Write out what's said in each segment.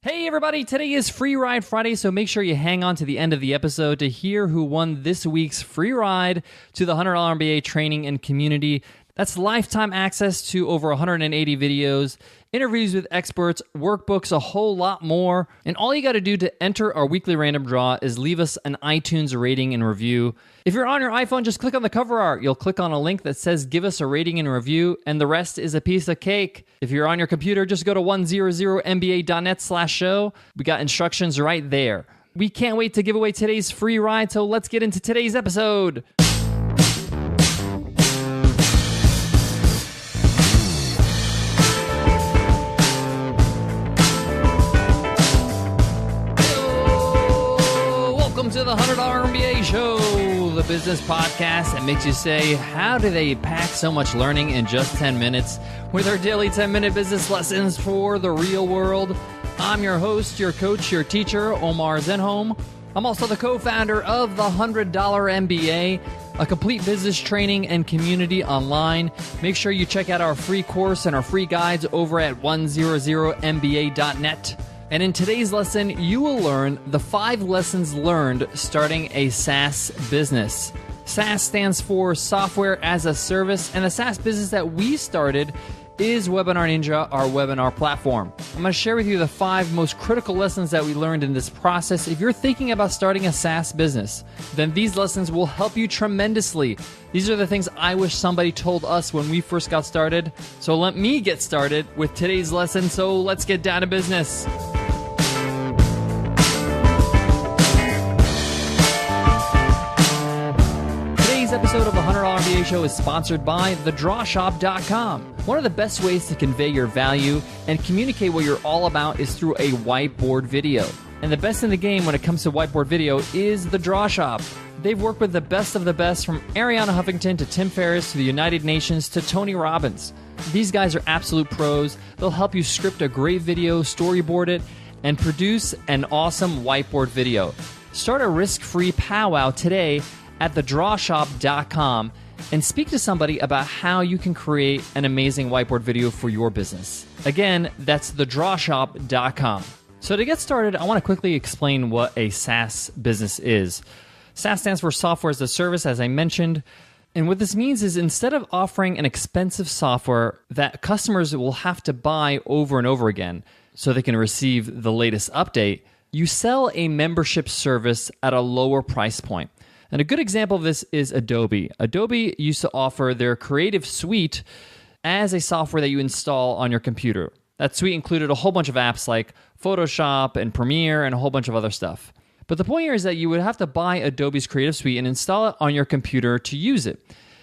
Hey everybody, today is Free Ride Friday, so make sure you hang on to the end of the episode to hear who won this week's free ride to the $100 MBA Training and Community. That's lifetime access to over 180 videos, interviews with experts, workbooks, a whole lot more. And all you got to do to enter our weekly random draw is leave us an iTunes rating and review. If you're on your iPhone, just click on the cover art. You'll click on a link that says give us a rating and review, and the rest is a piece of cake. If you're on your computer, just go to 100mba.net/show. We got instructions right there. We can't wait to give away today's free ride, so let's get into today's episode. Welcome to the $100 MBA Show, the business podcast that makes you say, how do they pack so much learning in just 10 minutes with our daily 10-minute business lessons for the real world? I'm your host, your coach, your teacher, Omar Zenhom. I'm also the co-founder of the $100 MBA, a complete business training and community online. Make sure you check out our free course and our free guides over at 100mba.net. And in today's lesson, you will learn the 5 lessons learned starting a SaaS business. SaaS stands for Software as a Service, and the SaaS business that we started is Webinar Ninja, our webinar platform. I'm going to share with you the 5 most critical lessons that we learned in this process. If you're thinking about starting a SaaS business, then these lessons will help you tremendously. These are the things I wish somebody told us when we first got started. So let me get started with today's lesson. So let's get down to business. Today's episode of the $100 MBA Show is sponsored by thedrawshop.com. One of the best ways to convey your value and communicate what you're all about is through a whiteboard video. And the best in the game when it comes to whiteboard video is the Draw Shop. They've worked with the best of the best, from Ariana Huffington to Tim Ferriss to the United Nations to Tony Robbins. These guys are absolute pros. They'll help you script a great video, storyboard it, and produce an awesome whiteboard video. Start a risk-free powwow today at thedrawshop.com and speak to somebody about how you can create an amazing whiteboard video for your business. Again, that's thedrawshop.com. So to get started, I want to quickly explain what a SaaS business is. SaaS stands for Software as a Service, as I mentioned. And what this means is instead of offering an expensive software that customers will have to buy over and over again so they can receive the latest update, you sell a membership service at a lower price point. And a good example of this is Adobe. Adobe used to offer their Creative Suite as a software that you install on your computer. That suite included a whole bunch of apps like Photoshop and Premiere and a whole bunch of other stuff. But the point here is that you would have to buy Adobe's Creative Suite and install it on your computer to use it.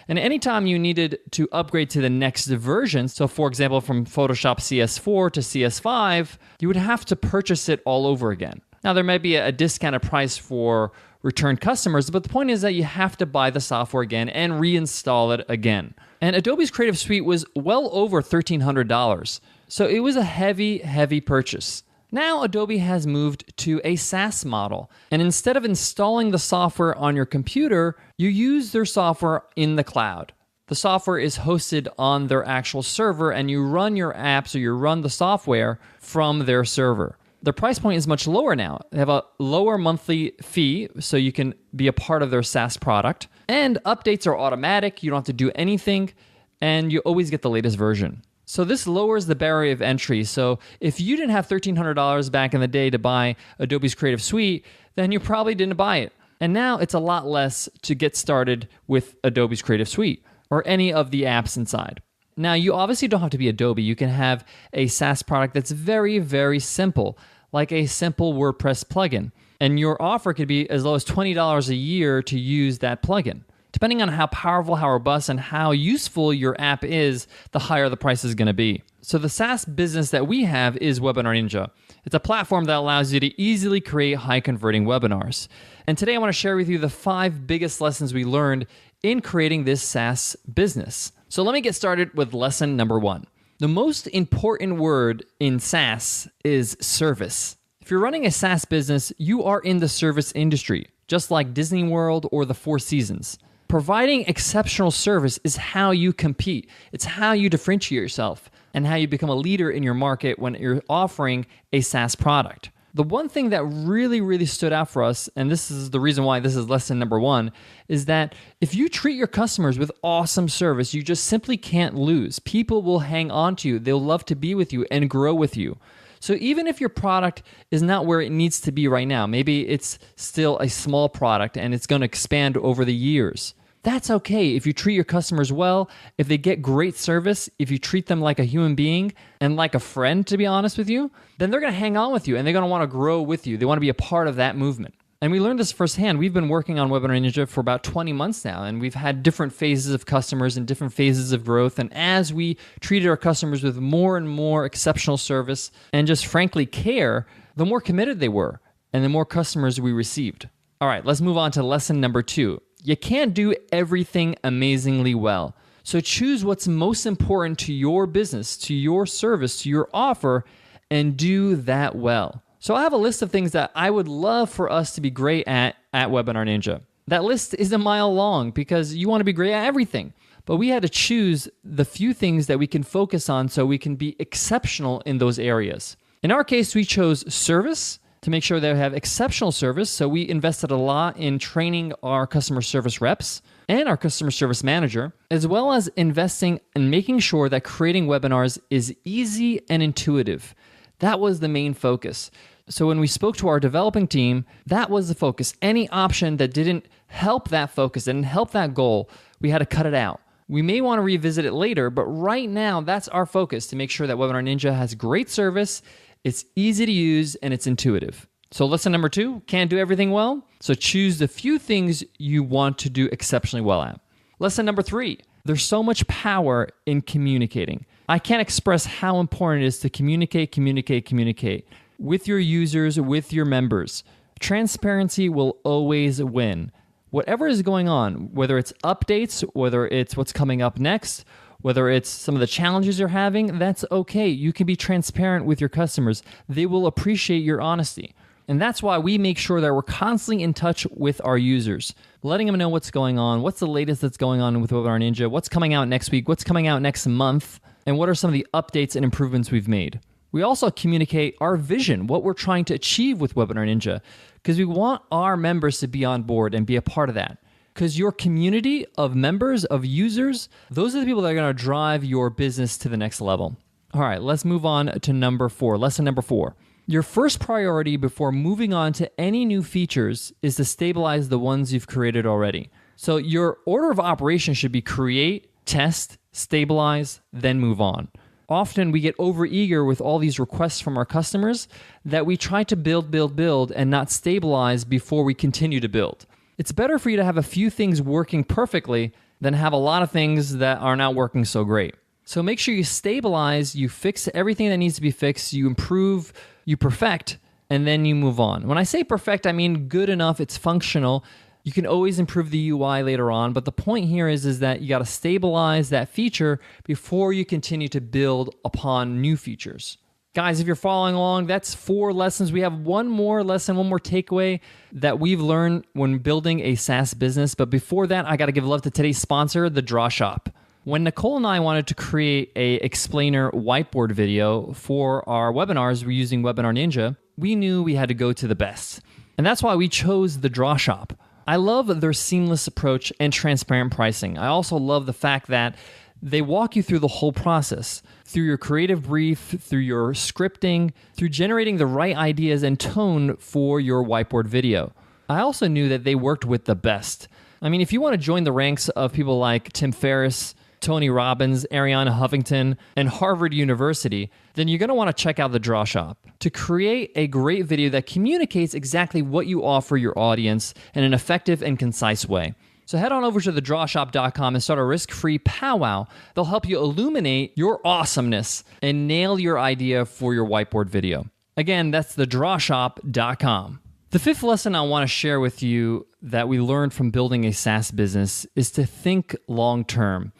And anytime you needed to upgrade to the next version, so for example, from Photoshop CS4 to CS5, you would have to purchase it all over again. Now, there might be a discounted price for return customers, but the point is that you have to buy the software again and reinstall it again. And Adobe's Creative Suite was well over $1,300. So it was a heavy, heavy purchase. Now Adobe has moved to a SaaS model. And instead of installing the software on your computer, you use their software in the cloud. The software is hosted on their actual server, and you run your apps or you run the software from their server. Their price point is much lower now. They have a lower monthly fee, so you can be a part of their SaaS product. And updates are automatic. You don't have to do anything, and you always get the latest version. So this lowers the barrier of entry. So if you didn't have $1,300 back in the day to buy Adobe's Creative Suite, then you probably didn't buy it. And now it's a lot less to get started with Adobe's Creative Suite or any of the apps inside. Now, you obviously don't have to be Adobe. You can have a SaaS product that's very, very simple, like a simple WordPress plugin. And your offer could be as low as $20 a year to use that plugin. Depending on how powerful, how robust, and how useful your app is, the higher the price is going to be. So the SaaS business that we have is Webinar Ninja. It's a platform that allows you to easily create high-converting webinars. And today I want to share with you the 5 biggest lessons we learned in creating this SaaS business. So let me get started with lesson number 1. The most important word in SaaS is service. If you're running a SaaS business, you are in the service industry, just like Disney World or the Four Seasons. Providing exceptional service is how you compete. It's how you differentiate yourself. and how you become a leader in your market when you're offering a SaaS product. The one thing that really, really stood out for us, and this is the reason why this is lesson number 1, is that if you treat your customers with awesome service, you just simply can't lose. People will hang on to you. They'll love to be with you and grow with you. So even if your product is not where it needs to be right now, maybe it's still a small product and it's going to expand over the years, that's okay. If you treat your customers well, if they get great service, if you treat them like a human being and like a friend, to be honest with you, then they're going to hang on with you and they're going to want to grow with you. They want to be a part of that movement. And we learned this firsthand. We've been working on Webinar Ninja for about 20 months now, and we've had different phases of customers and different phases of growth. And as we treated our customers with more and more exceptional service and just frankly care, the more committed they were and the more customers we received. All right, let's move on to lesson number 2. You can't do everything amazingly well. So choose what's most important to your business, to your service, to your offer, and do that well. So I have a list of things that I would love for us to be great at Webinar Ninja. That list is a mile long because you want to be great at everything. But we had to choose the few things that we can focus on so we can be exceptional in those areas. In our case, we chose service, to make sure they have exceptional service. So we invested a lot in training our customer service reps and our customer service manager, as well as investing in making sure that creating webinars is easy and intuitive. That was the main focus. So when we spoke to our developing team, that was the focus. Any option that didn't help that focus, didn't help that goal, we had to cut it out. We may want to revisit it later, but right now, that's our focus, to make sure that Webinar Ninja has great service, it's easy to use, and it's intuitive. So lesson number 2, can't do everything well? So choose the few things you want to do exceptionally well at. Lesson number 3, there's so much power in communicating. I can't express how important it is to communicate with your users, with your members. Transparency will always win. Whatever is going on, whether it's updates, whether it's what's coming up next, whether it's some of the challenges you're having, that's okay. You can be transparent with your customers. They will appreciate your honesty. And that's why we make sure that we're constantly in touch with our users, letting them know what's going on, what's the latest that's going on with Webinar Ninja, what's coming out next week, what's coming out next month, and what are some of the updates and improvements we've made. We also communicate our vision, what we're trying to achieve with Webinar Ninja, because we want our members to be on board and be a part of that. Because your community of members, of users, those are the people that are going to drive your business to the next level. All right, let's move on to number 4, lesson number 4. Your first priority before moving on to any new features is to stabilize the ones you've created already. So your order of operations should be create, test, stabilize, then move on. Often we get overeager with all these requests from our customers that we try to build, and not stabilize before we continue to build. It's better for you to have a few things working perfectly than have a lot of things that are not working so great. So make sure you stabilize, you fix everything that needs to be fixed, you improve, you perfect, and then you move on. When I say perfect, I mean good enough, it's functional. You can always improve the UI later on, but the point here is that you got to stabilize that feature before you continue to build upon new features. Guys, if you're following along, that's 4 lessons. We have one more lesson, one more takeaway that we've learned when building a SaaS business. But before that, I got to give love to today's sponsor, The Draw Shop. When Nicole and I wanted to create a explainer whiteboard video for our webinars, we're using Webinar Ninja, we knew we had to go to the best. And that's why we chose The Draw Shop. I love their seamless approach and transparent pricing. I also love the fact that they walk you through the whole process, through your creative brief, through your scripting, through generating the right ideas and tone for your whiteboard video. I also knew that they worked with the best. I mean, if you want to join the ranks of people like Tim Ferriss, Tony Robbins, Arianna Huffington, and Harvard University, then you're going to want to check out The Draw Shop to create a great video that communicates exactly what you offer your audience in an effective and concise way. So head on over to thedrawshop.com and start a risk-free powwow. They'll help you illuminate your awesomeness and nail your idea for your whiteboard video. Again, that's thedrawshop.com. The 5th lesson I want to share with you that we learned from building a SaaS business is to think long-term.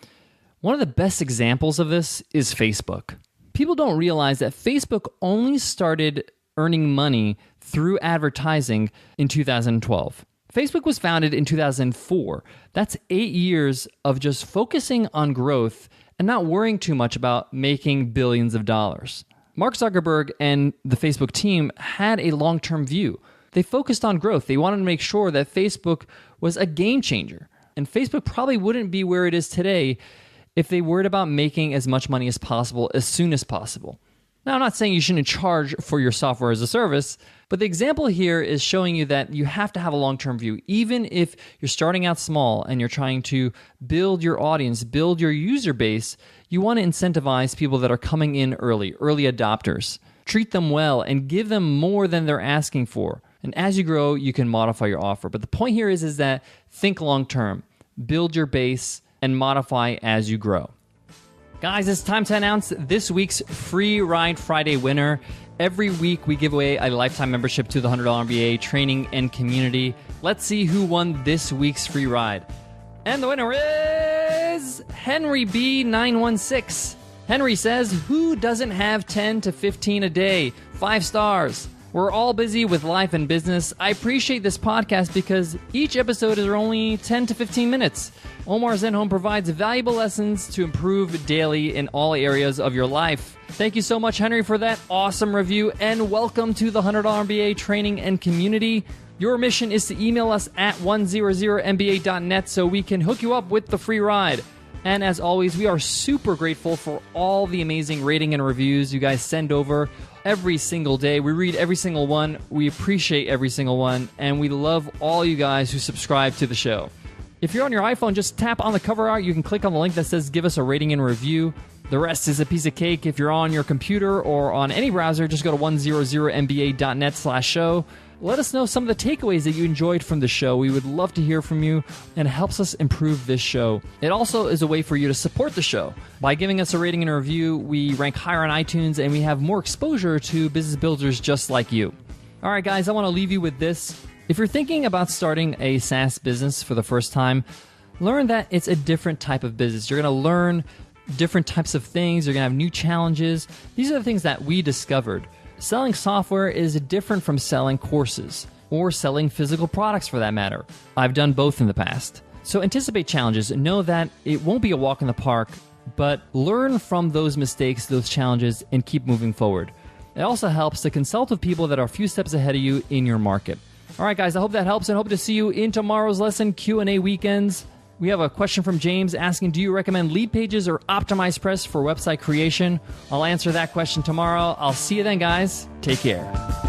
One of the best examples of this is Facebook. People don't realize that Facebook only started earning money through advertising in 2012. Facebook was founded in 2004. That's 8 years of just focusing on growth and not worrying too much about making billions of dollars. Mark Zuckerberg and the Facebook team had a long-term view. They focused on growth. They wanted to make sure that Facebook was a game changer. And Facebook probably wouldn't be where it is today if they worried about making as much money as possible as soon as possible. Now, I'm not saying you shouldn't charge for your software as a service, but the example here is showing you that you have to have a long-term view. Even if you're starting out small and you're trying to build your audience, build your user base, you want to incentivize people that are coming in early adopters. Treat them well and give them more than they're asking for. And as you grow, you can modify your offer. But the point here is that think long-term, build your base, and modify as you grow. Guys, it's time to announce this week's Free Ride Friday winner. Every week we give away a lifetime membership to the $100 MBA Training and Community. Let's see who won this week's free ride. And the winner is Henry B916. Henry says, who doesn't have 10 to 15 a day? 5 stars. We're all busy with life and business. I appreciate this podcast because each episode is only 10 to 15 minutes. Omar Zenhom provides valuable lessons to improve daily in all areas of your life. Thank you so much, Henry, for that awesome review, and welcome to the $100 MBA Training and Community. Your mission is to email us at 100mba.net so we can hook you up with the free ride. And as always, we are super grateful for all the amazing rating and reviews you guys send over every single day. We read every single one. We appreciate every single one. And we love all you guys who subscribe to the show. If you're on your iPhone, just tap on the cover art. You can click on the link that says give us a rating and review. The rest is a piece of cake. If you're on your computer or on any browser, just go to 100mba.net/show. Let us know some of the takeaways that you enjoyed from the show. We would love to hear from you, and it helps us improve this show. It also is a way for you to support the show. By giving us a rating and a review, we rank higher on iTunes, and we have more exposure to business builders just like you. All right, guys, I want to leave you with this. If you're thinking about starting a SaaS business for the first time, learn that it's a different type of business. You're going to learn different types of things. You're going to have new challenges. These are the things that we discovered. Selling software is different from selling courses or selling physical products for that matter. I've done both in the past. So anticipate challenges. Know that it won't be a walk in the park, but learn from those mistakes, those challenges, and keep moving forward. It also helps to consult with people that are a few steps ahead of you in your market. All right, guys, I hope that helps and hope to see you in tomorrow's lesson, Q&A weekends. We have a question from James asking, do you recommend lead pages or optimized press for website creation? I'll answer that question tomorrow. I'll see you then, guys. Take care.